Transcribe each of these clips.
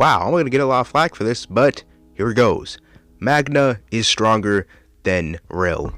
wow, I'm gonna get a lot of flack for this, but here it goes. Magna is stronger than Rill.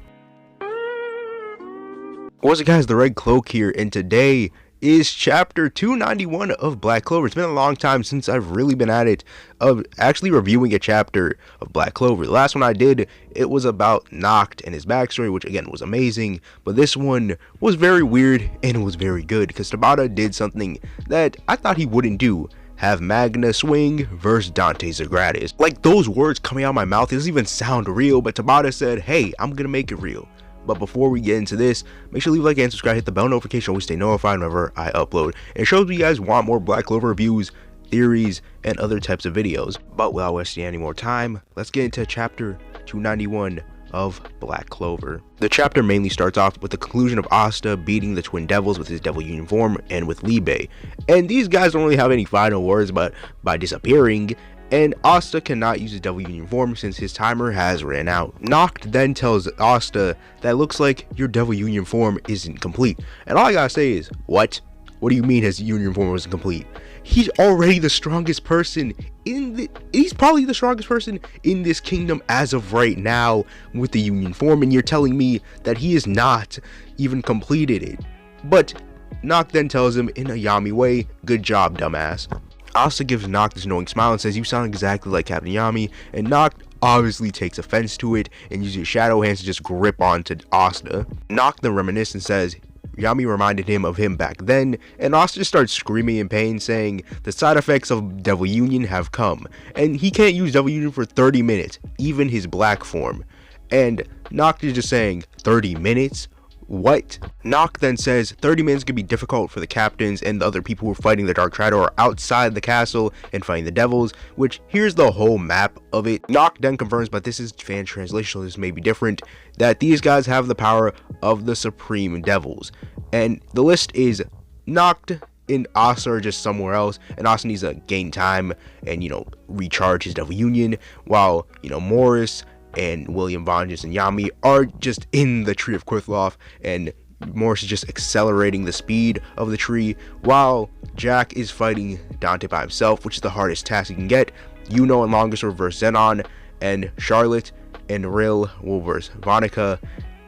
What's up guys, the Red Cloak here, and today is chapter 291 of Black Clover. It's been a long time since I've really been at it of actually reviewing a chapter of Black Clover. The last one I did, it was about Noct and his backstory, which again was amazing, but this one was very weird and it was very good because Tabata did something that I thought he wouldn't do. Have Magna swing versus Dante Zagratis. Like, those words coming out of my mouth, it doesn't even sound real, but Tabata said, hey, I'm gonna make it real. But before we get into this, make sure to leave a like and subscribe, hit the bell notification, always stay notified whenever I upload. It shows you guys want more Black Clover reviews, theories, and other types of videos. But without wasting any more time, let's get into chapter 291 of Black Clover. The chapter mainly starts off with the conclusion of Asta beating the Twin Devils with his Devil Union form and with Libe. And these guys don't really have any final words but by disappearing. And Asta cannot use his Devil Union form since his timer has ran out. Noct then tells Asta that looks like your Devil Union form isn't complete. And all I gotta say is, what? What do you mean his Union form wasn't complete? He's already the strongest person he's probably the strongest person in this kingdom as of right now with the Union form, and you're telling me that he has not even completed it. But Noct then tells him in a Yami way, good job, dumbass. Asta gives Noct this knowing smile and says, you sound exactly like Captain Yami, and Noct obviously takes offense to it and uses his shadow hands to just grip onto Asta. Noct then reminisces and says Yami reminded him of him back then, and Asta just starts screaming in pain, saying the side effects of Devil Union have come, and he can't use Devil Union for 30 minutes, even his black form. And Noct is just saying, 30 minutes? What? Noct then says 30 minutes could be difficult for the captains and the other people who are fighting the Dark Triad or outside the castle and fighting the devils, which here's the whole map of it. Noct then confirms, but this is fan translation, so this may be different, that these guys have the power of the Supreme Devils. And the list is Noct and Asta are just somewhere else, and Asta needs to gain time and, recharge his Devil Union, while, Morris and William Vonges and Yami are just in the Tree of Quithlof, and Morris is just accelerating the speed of the tree, while Jack is fighting Dante by himself, which is the hardest task he can get. And Longisor versus Zenon, and Charlotte and Rill will versus Vonica,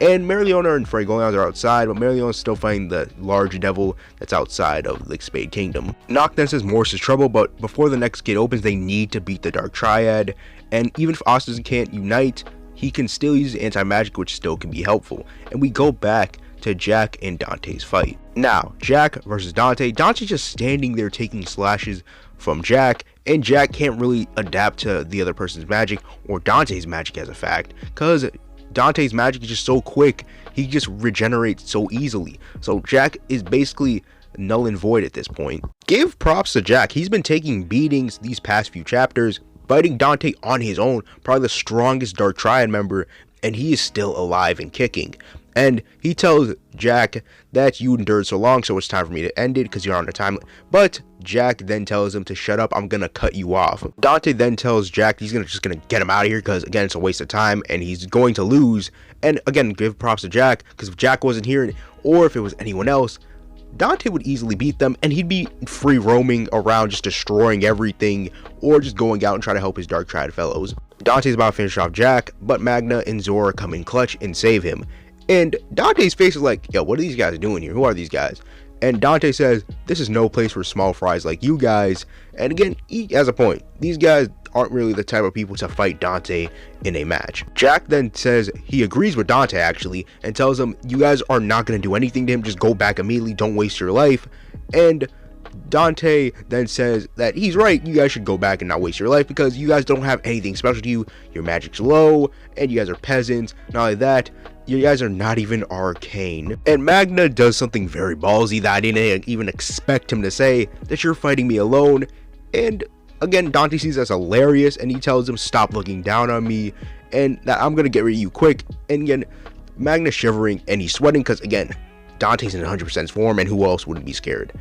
and Mereoleona and Fragolians are outside, but Mereoleona is still fighting the large devil that's outside of the Spade Kingdom. Noct then says Morris is trouble, but before the next gate opens, they need to beat the Dark Triad, and even if Asta can't unite, he can still use anti-magic, which still can be helpful. And we go back to Jack and Dante's fight. Now, Jack versus Dante. Dante's just standing there taking slashes from Jack, and Jack can't really adapt to the other person's magic, or Dante's magic as a fact, because Dante's magic is just so quick, he just regenerates so easily. So Jack is basically null and void at this point. Give props to Jack. He's been taking beatings these past few chapters, fighting Dante on his own, probably the strongest Dark Triad member, and he is still alive and kicking. And he tells Jack that you endured so long, so it's time for me to end it because you're on a time. But Jack then tells him to shut up, I'm gonna cut you off. Dante then tells Jack he's just gonna get him out of here because, again, it's a waste of time and he's going to lose. And again, give props to Jack, because if Jack wasn't here, or if it was anyone else, Dante would easily beat them, and he'd be free roaming around just destroying everything, or just going out and trying to help his Dark Triad fellows. Dante's about to finish off Jack, but Magna and Zora come in clutch and save him. And Dante's face is like, yo, what are these guys doing here? Who are these guys? And Dante says, this is no place for small fries like you guys. And again, he has a point. These guys aren't really the type of people to fight Dante in a match. Jack then says he agrees with Dante actually, and tells him, you guys are not going to do anything to him, just go back immediately, don't waste your life. And Dante then says that he's right, you guys should go back and not waste your life because you guys don't have anything special to you, your magic's low, and you guys are peasants. Not only that, you guys are not even arcane. And Magna does something very ballsy that I didn't even expect him to say, that you're fighting me alone. And again, Dante sees that's hilarious, and he tells him stop looking down on me and that I'm gonna get rid of you quick. And again, Magna's shivering and he's sweating because, again, Dante's in 100% form, and who else wouldn't be scared?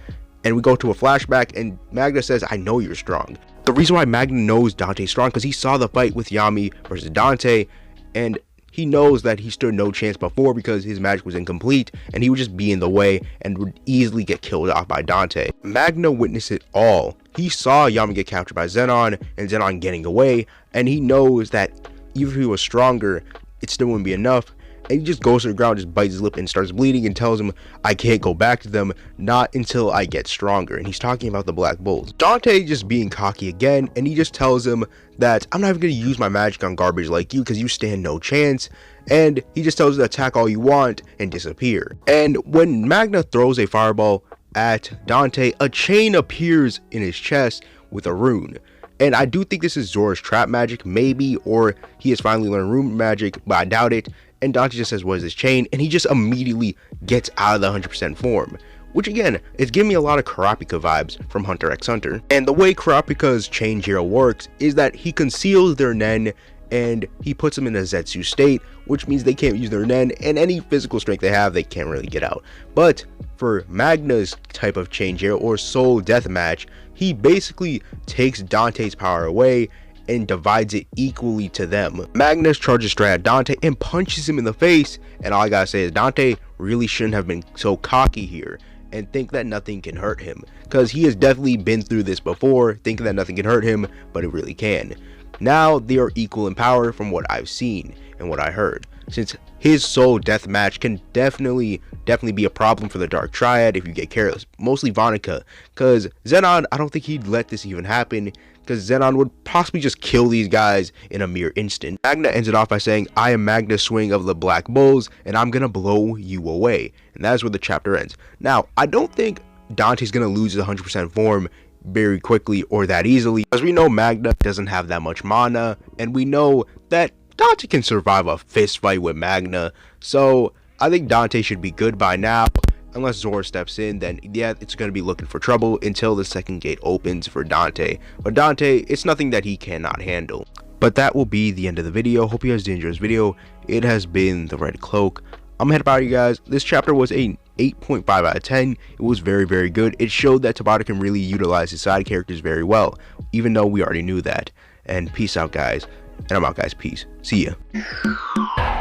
And we go to a flashback, and Magna says, I know you're strong. The reason why Magna knows Dante's strong because he saw the fight with Yami versus Dante, and he knows that he stood no chance before because his magic was incomplete and he would just be in the way and would easily get killed off by Dante. Magna witnessed it all. He saw Yami get captured by Zenon and Zenon getting away, and he knows that even if he was stronger, it still wouldn't be enough. And he just goes to the ground, just bites his lip and starts bleeding and tells him, I can't go back to them, not until I get stronger. And he's talking about the Black Bulls. Dante just being cocky again, and he just tells him that I'm not even going to use my magic on garbage like you because you stand no chance. And he just tells him to attack all you want and disappear. And when Magna throws a fireball at Dante, a chain appears in his chest with a rune. And I do think this is Zora's trap magic, maybe, or he has finally learned rune magic, but I doubt it. And Dante just says, what is this chain? And he just immediately gets out of the 100% form, which again, is giving me a lot of Kurapika vibes from Hunter x Hunter. And the way Kurapika's chain Giro works is that he conceals their Nen and he puts them in a Zetsu state, which means they can't use their Nen, and any physical strength they have, they can't really get out. But for Magna's type of chain Giro or soul death match, he basically takes Dante's power away and divides it equally to them. Magnus charges straight at Dante and punches him in the face, and all I gotta say is Dante really shouldn't have been so cocky here and think that nothing can hurt him, because he has definitely been through this before, thinking that nothing can hurt him, but it really can. Now they are equal in power from what I've seen and what I heard, since his soul death match can definitely be a problem for the Dark Triad if you get careless, mostly Vonica, because Zenon, I don't think he'd let this even happen, because Zenon would possibly just kill these guys in a mere instant. Magna ends it off by saying, I am Magna Swing of the Black Bulls, and I'm gonna blow you away. And that is where the chapter ends. Now, I don't think Dante's gonna lose his 100% form very quickly or that easily, as we know Magna doesn't have that much mana, and we know that Dante can survive a fist fight with Magna, so I think Dante should be good by now. Unless Zora steps in, then yeah, it's going to be looking for trouble until the second gate opens for Dante. But Dante, it's nothing that he cannot handle. But that will be the end of the video. Hope you guys did enjoy this video. It has been the Red Cloak. I'm head about you guys. This chapter was a 8.5 out of 10. It was very, very good. It showed that Tabata can really utilize his side characters very well, even though we already knew that. And peace out, guys. And I'm out, guys. Peace. See ya.